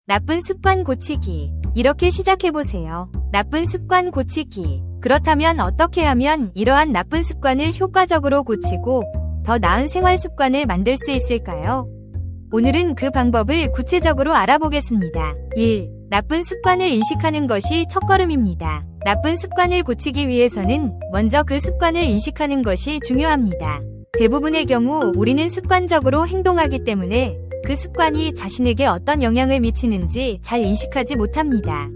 나쁜 습관 고치기. 이렇게 시작해보세요. 나쁜 습관 고치기. 그렇다면 어떻게 하면 이러한 나쁜 습관을 효과적으로 고치고 더 나은 생활 습관을 만들 수 있을까요? 오늘은 그 방법을 구체적으로 알아보겠습니다. 1. 나쁜 습관을 인식하는 것이 첫걸음입니다. 나쁜 습관을 고치기 위해서는 먼저 그 습관을 인식하는 것이 중요합니다. 대부분의 경우 우리는 습관적으로 행동하기 때문에 그 습관이 자신에게 어떤 영향을 미치는지 잘 인식하지 못합니다.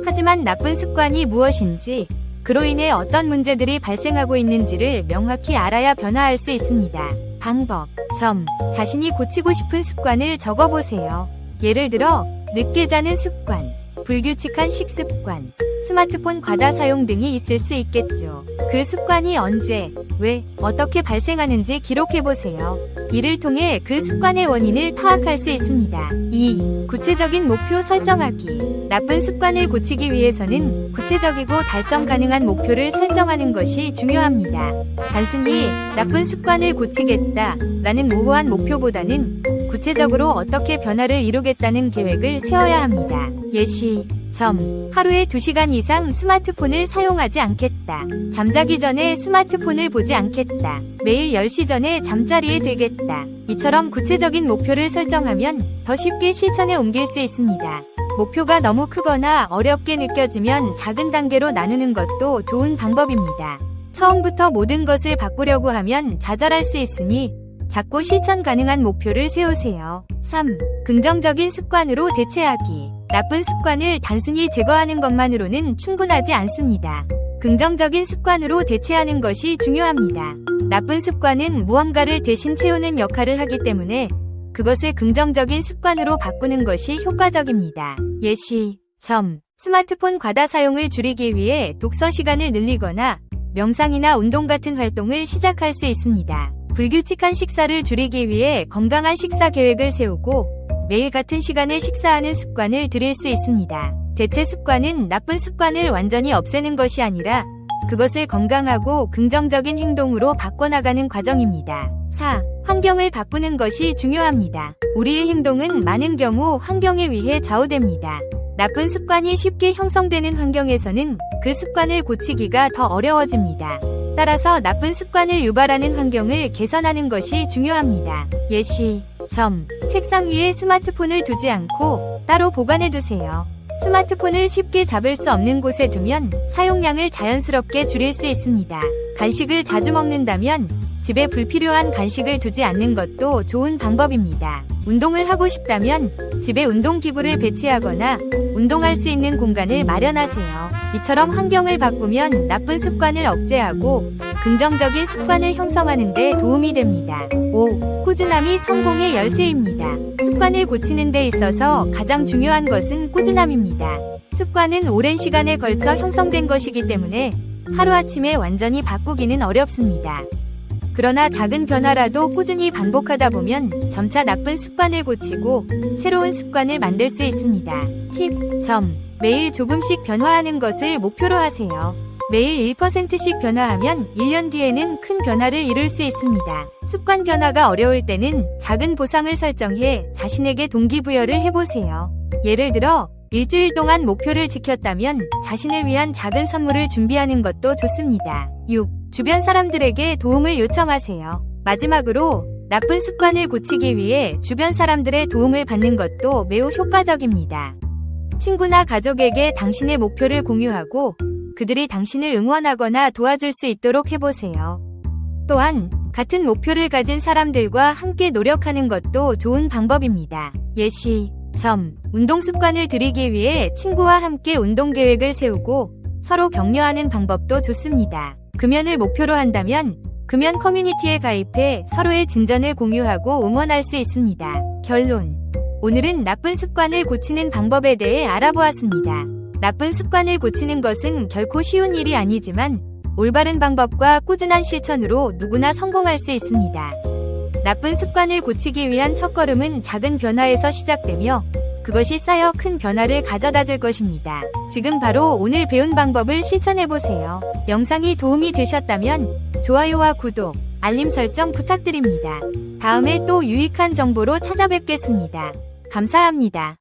하지만 나쁜 습관이 무엇인지, 그로 인해 어떤 문제들이 발생하고 있는지를 명확히 알아야 변화할 수 있습니다. 방법. 점. 자신이 고치고 싶은 습관을 적어보세요. 예를 들어 늦게 자는 습관, 불규칙한 식습관, 스마트폰 과다 사용 등이 있을 수 있겠죠. 그 습관이 언제, 왜, 어떻게 발생하는지 기록해보세요. 이를 통해 그 습관의 원인을 파악할 수 있습니다. 2. 구체적인 목표 설정하기. 나쁜 습관을 고치기 위해서는 구체적이고 달성 가능한 목표를 설정하는 것이 중요합니다. 단순히 나쁜 습관을 고치겠다 라는 모호한 목표보다는 구체적으로 어떻게 변화를 이루겠다는 계획을 세워야 합니다. 예시. 점. 하루에 2시간 이상 스마트폰을 사용하지 않겠다. 잠자기 전에 스마트폰을 보지 않겠다. 매일 10시 전에 잠자리에 들겠다. 이처럼 구체적인 목표를 설정하면 더 쉽게 실천에 옮길 수 있습니다. 목표가 너무 크거나 어렵게 느껴지면 작은 단계로 나누는 것도 좋은 방법입니다. 처음부터 모든 것을 바꾸려고 하면 좌절할 수 있으니 작고 실천 가능한 목표를 세우세요. 3. 긍정적인 습관으로 대체하기. 나쁜 습관을 단순히 제거하는 것만으로는 충분하지 않습니다. 긍정적인 습관으로 대체하는 것이 중요합니다. 나쁜 습관은 무언가를 대신 채우는 역할을 하기 때문에 그것을 긍정적인 습관으로 바꾸는 것이 효과적입니다. 예시. 점. 스마트폰 과다 사용을 줄이기 위해 독서 시간을 늘리거나 명상이나 운동 같은 활동을 시작할 수 있습니다. 불규칙한 식사를 줄이기 위해 건강한 식사 계획을 세우고 매일 같은 시간에 식사하는 습관을 들일 수 있습니다. 대체 습관은 나쁜 습관을 완전히 없애는 것이 아니라 그것을 건강하고 긍정적인 행동으로 바꿔나가는 과정입니다. 4. 환경을 바꾸는 것이 중요합니다. 우리의 행동은 많은 경우 환경에 의해 좌우됩니다. 나쁜 습관이 쉽게 형성되는 환경에서는 그 습관을 고치기가 더 어려워집니다. 따라서 나쁜 습관을 유발하는 환경을 개선하는 것이 중요합니다. 예시. 점. 책상 위에 스마트폰을 두지 않고 따로 보관해 두세요. 스마트폰을 쉽게 잡을 수 없는 곳에 두면 사용량을 자연스럽게 줄일 수 있습니다. 간식을 자주 먹는다면 집에 불필요한 간식을 두지 않는 것도 좋은 방법입니다. 운동을 하고 싶다면 집에 운동기구를 배치하거나 운동할 수 있는 공간을 마련하세요. 이처럼 환경을 바꾸면 나쁜 습관을 억제하고 긍정적인 습관을 형성하는 데 도움이 됩니다. 5. 꾸준함이 성공의 열쇠입니다. 습관을 고치는 데 있어서 가장 중요한 것은 꾸준함입니다. 습관은 오랜 시간에 걸쳐 형성된 것이기 때문에 하루아침에 완전히 바꾸기는 어렵습니다. 그러나 작은 변화라도 꾸준히 반복하다 보면 점차 나쁜 습관을 고치고 새로운 습관을 만들 수 있습니다. 팁. 점. 매일 조금씩 변화하는 것을 목표로 하세요. 매일 1%씩 변화하면 1년 뒤에는 큰 변화를 이룰 수 있습니다. 습관 변화가 어려울 때는 작은 보상을 설정해 자신에게 동기부여를 해보세요. 예를 들어 일주일 동안 목표를 지켰다면 자신을 위한 작은 선물을 준비하는 것도 좋습니다. 6. 주변 사람들에게 도움을 요청하세요. 마지막으로 나쁜 습관을 고치기 위해 주변 사람들의 도움을 받는 것도 매우 효과적입니다. 친구나 가족에게 당신의 목표를 공유하고 그들이 당신을 응원하거나 도와줄 수 있도록 해보세요. 또한 같은 목표를 가진 사람들과 함께 노력하는 것도 좋은 방법입니다. 예시. 점. 운동 습관을 들이기 위해 친구와 함께 운동 계획을 세우고 서로 격려하는 방법도 좋습니다. 금연을 목표로 한다면 금연 커뮤니티에 가입해 서로의 진전을 공유하고 응원할 수 있습니다. 결론. 오늘은 나쁜 습관을 고치는 방법에 대해 알아보았습니다. 나쁜 습관을 고치는 것은 결코 쉬운 일이 아니지만 올바른 방법과 꾸준한 실천으로 누구나 성공할 수 있습니다. 나쁜 습관을 고치기 위한 첫걸음은 작은 변화에서 시작되며 그것이 쌓여 큰 변화를 가져다 줄 것입니다. 지금 바로 오늘 배운 방법을 실천해보세요. 영상이 도움이 되셨다면 좋아요와 구독, 알림 설정 부탁드립니다. 다음에 또 유익한 정보로 찾아뵙겠습니다. 감사합니다.